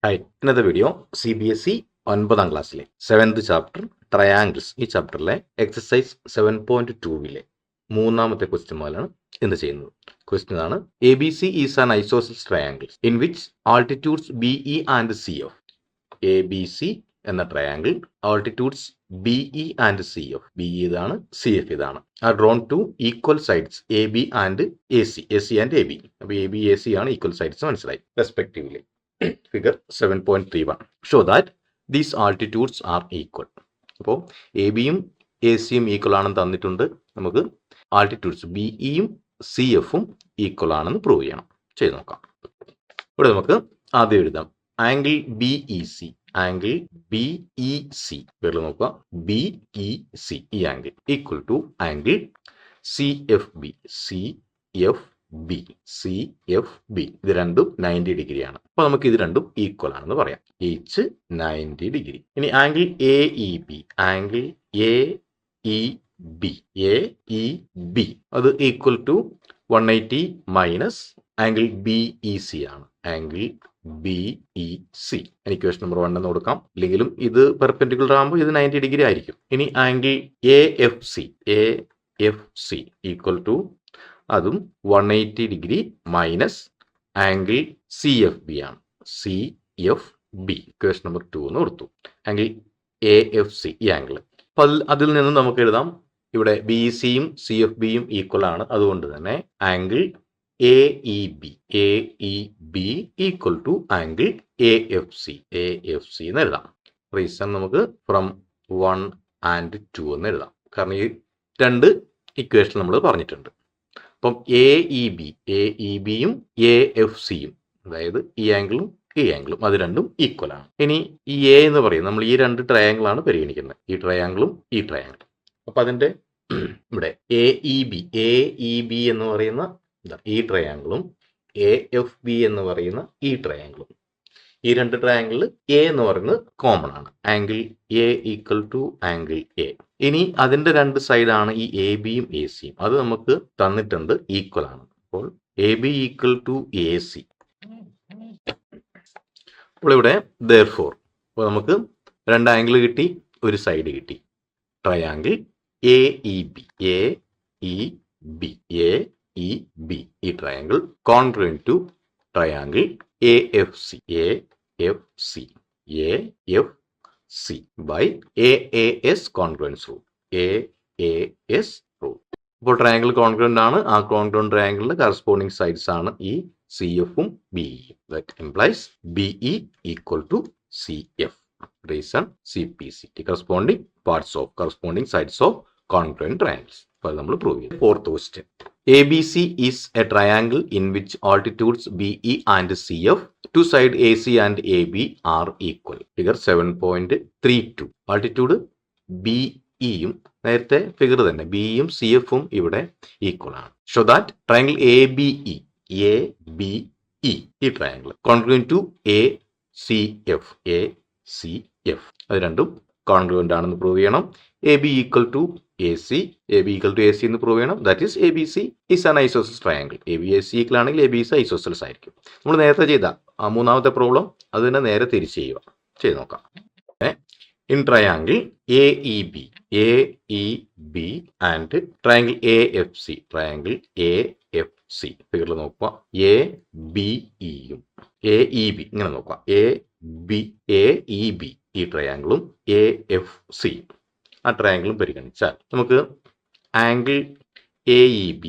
Hi, ഇന്നത്തെ video CBSE 9ാം ക്ലാസ്സിലെ 7th chapter triangles ഈ ചാപ്റ്ററിലെ എക്സസൈസ് 7.2 മൂന്നാമത്തെ ക്വസ്റ്റ്യൻ മുതലാണ് ഇന്ന് ചെയ്യുന്നത്. ക്വസ്റ്റ്യൻ ആണ് ABC is an isosceles triangle in which altitudes BE and CF. ABC എന്ന triangle altitudes BE and CF, BE ഇതാണ്, CF ഇതാണ്, are drawn two equal sides AB and AC, AC and AB. അപ്പോൾ AB AC ആണ് equal sides, മനസ്സിലായി, respectively. Figure 7.31 show that these altitudes are equal. അപ്പോൾ A ബിയും A സിയും equal ആണെന്ന് തന്നിട്ടുണ്ട്. നമുക്ക് ആൾട്ടിറ്റ്യൂഡ്സ് BEയും CFും ഈക്വൽ ആണെന്ന് പ്രൂവ് ചെയ്യണം. ചെയ്ത് നോക്കാം. ഇവിടെ നമുക്ക് ആദ്യം എഴുതാം ആംഗിൾ BEC. ആംഗിൾ BEC പേരിൽ നോക്കുക, BEC ഈ angle equal to angle CFB. CFB ഇത് രണ്ടും 90 ഡിഗ്രിയാണ്. അപ്പൊ നമുക്ക് ഇത് രണ്ടും ഈക്വൽ ആണെന്ന് പറയാം. Each 90 degree. ഇനി ആംഗിൾ AEB. ആംഗിൾ AEB അത് equal to 180 minus angle BEC ആണ്. ആംഗിൾ BEC ഇക്വേഷൻ നമ്പർ 1 എന്ന് കൊടുക്കാം. ഇല്ലെങ്കിലും ഇത് പെർപെൻഡിക്കുലർ ആകുമ്പോൾ ഇത് 90 ഡിഗ്രി ആയിരിക്കും. ഇനി ആംഗിൾ AFC ഈക്വൽ ടു അതും 180 ഡിഗ്രി മൈനസ് ആംഗിൾ CFB ആണ്. CFB ഇക്വേഷൻ നമ്പർ 2 എന്ന് കൊടുത്തു. ആംഗിൾ AFC ഈ ആംഗിൾ. അപ്പൊ അതിൽ നിന്ന് നമുക്ക് എഴുതാം, ഇവിടെ BECയും CFBയും ഈക്വൽ ആണ്. അതുകൊണ്ട് തന്നെ angle AEB equal to angle AFC എന്ന് എഴുതാം. റീസൺ നമുക്ക് ഫ്രം 1 and 2 എന്ന് എഴുതാം. കാരണം ഈ രണ്ട് ഇക്വേഷൻ നമ്മൾ പറഞ്ഞിട്ടുണ്ട്. അപ്പം AEBയും AFCയും, അതായത് ഈ ആംഗിളും ഈ ആംഗിളും, അത് രണ്ടും ഈക്വൽ ആണ്. ഇനി ഈ A എന്ന് പറയും, നമ്മൾ ഈ രണ്ട് ട്രയാങ്കിൾ ആണ് പരിഗണിക്കുന്നത്, ഈ ട്രയാങ്കിളും ഈ ട്രയാങ്കിളും. അപ്പൊ അതിന്റെ ഇവിടെ AEB എന്ന് പറയുന്ന ഈ ട്രയാങ്കിളും AFB എന്ന് പറയുന്ന ഈ ട്രയാങ്കിളും, ഈ രണ്ട് ട്രയാങ്കിളിൽ A എന്ന് പറയുന്നത് കോമൺ ആണ്. Angle A equal to angle A. ഇനി അതിന്റെ രണ്ട് സൈഡാണ് ഈ ABയും ACയും, അത് നമുക്ക് തന്നിട്ടുണ്ട്, ഈക്വൽ ആണ്. അപ്പോൾ AB ഈക്വൽ ടു AC. അപ്പോൾ ഇവിടെ therefore അപ്പോൾ നമുക്ക് രണ്ട് ആംഗിൾ കിട്ടി, ഒരു സൈഡ് കിട്ടി. ട്രയാങ്കിൾ AEB ഈ triangle congruent to triangle AFC by AAS congruence rule. AAS rule. അപ്പോൾ ട്രയാങ്കിൾ കോൺഗ്രുവന്റ് ആണ്. ആ കോൺഗ്രുവന്റ് ട്രയാങ്കിളിന്റെ കറസ്പോണ്ടിങ് സൈഡ്സ് ആണ് ഈ CFും BEയും. That implies BE equal to CF. Reason CPCT corresponding parts of corresponding sides of congruent triangles. അപ്പോൾ നമ്മൾ പ്രൂവ് ചെയ്യും. Fourth question. ABC is a triangle in which altitudes BE and CF, two sides AC and AB are equal. Figure 7.32. Altitude BEയും നേരത്തെ figure തന്നെ, BEയും CFും ഇവിടെ equal ആണ്. Show that triangle ABE ഈ triangle congruent to ACF അത് രണ്ടും congruent ആണെന്ന് prove ചെയ്യണം. AB equal to AC എന്ന് പ്രൂവ് ചെയ്യണം. That is ABC is an isosceles triangle. ABAC equal ആണെങ്കിൽ ABC ഐസോസെൽസ് ആയിരിക്കും. നമ്മൾ നേരത്തെ ചെയ്ത ആ മൂന്നാമത്തെ പ്രോബ്ലം അത് തന്നെ നേരെ തിരിച്ച് ചെയ്യുക. ചെയ്ത് നോക്കാം. In triangle AEB and triangle AFC ഫിഗറിൽ നോക്കുക. ABEയും AEB ഇങ്ങനെ നോക്കുക. AEB ഈ ട്രയാങ്കിളും AFC ആ ട്രയാങ്കിളും പരിഗണിച്ചാൽ നമുക്ക് angle AEB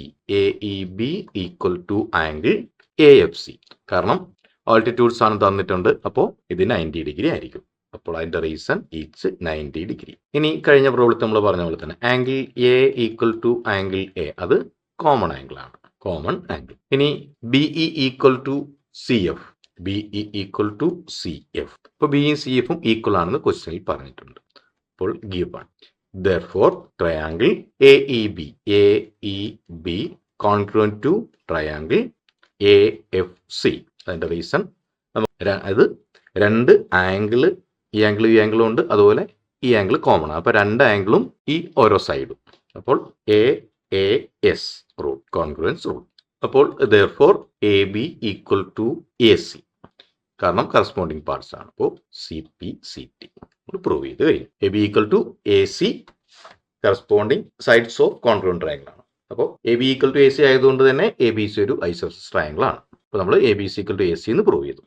equal to angle AFC, കാരണം ആൾട്ടിറ്റ്യൂഡ്സ് ആണ് തന്നിട്ടുണ്ട്. അപ്പോൾ ഇത് 90 ഡിഗ്രി ആയിരിക്കും. അപ്പോൾ അതിന്റെ റീസൺ ഈച്ച് 90 ഡിഗ്രി. ഇനി കഴിഞ്ഞ പ്രോബ്ലത്തിൽ നമ്മൾ പറഞ്ഞ പോലെ തന്നെ angle A equal to angle A അത് കോമൺ ആംഗിൾ ആണ്. ഇനി BE ഈക്വൽ ടു CF അപ്പോൾ BEയും CFും ഈക്വൽ ആണെന്ന് ക്വസ്റ്റ്യനിൽ പറഞ്ഞിട്ടുണ്ട്. അപ്പോൾ given. Therefore triangle AEB congruent to triangle AFC. അതിന്റെ റീസൺ അത് രണ്ട് ആംഗിള്, ഈ ആംഗിളും ഈ ആംഗിളും ഉണ്ട്, അതുപോലെ ഈ ആംഗിൾ കോമൺ ആണ്. അപ്പൊ രണ്ട് ആംഗിളും ഈ ഓരോ സൈഡും. അപ്പോൾ AAS റൂൾ, കോൺഗ്രുവൻസ് റൂൾ. അപ്പോൾ therefore AB equal to AC, കാരണം കറസ്പോണ്ടിങ് പാർട്സ് ആണ്. അപ്പോൾ CP/CT പ്രൂവ് ചെയ്ത് കഴിഞ്ഞു. AB equal to AC corresponding sides of congruent triangle ആണ്. അപ്പോൾ AB ഈക്വൽ ടു AC ആയതുകൊണ്ട് തന്നെ ABC ഒരു ഐസോസെൽസ് ട്രയാങ്കിൾ ആണ്. അപ്പോൾ നമ്മൾ ABC ഈക്വൽ ടു AC എന്ന് പ്രൂവ് ചെയ്തു.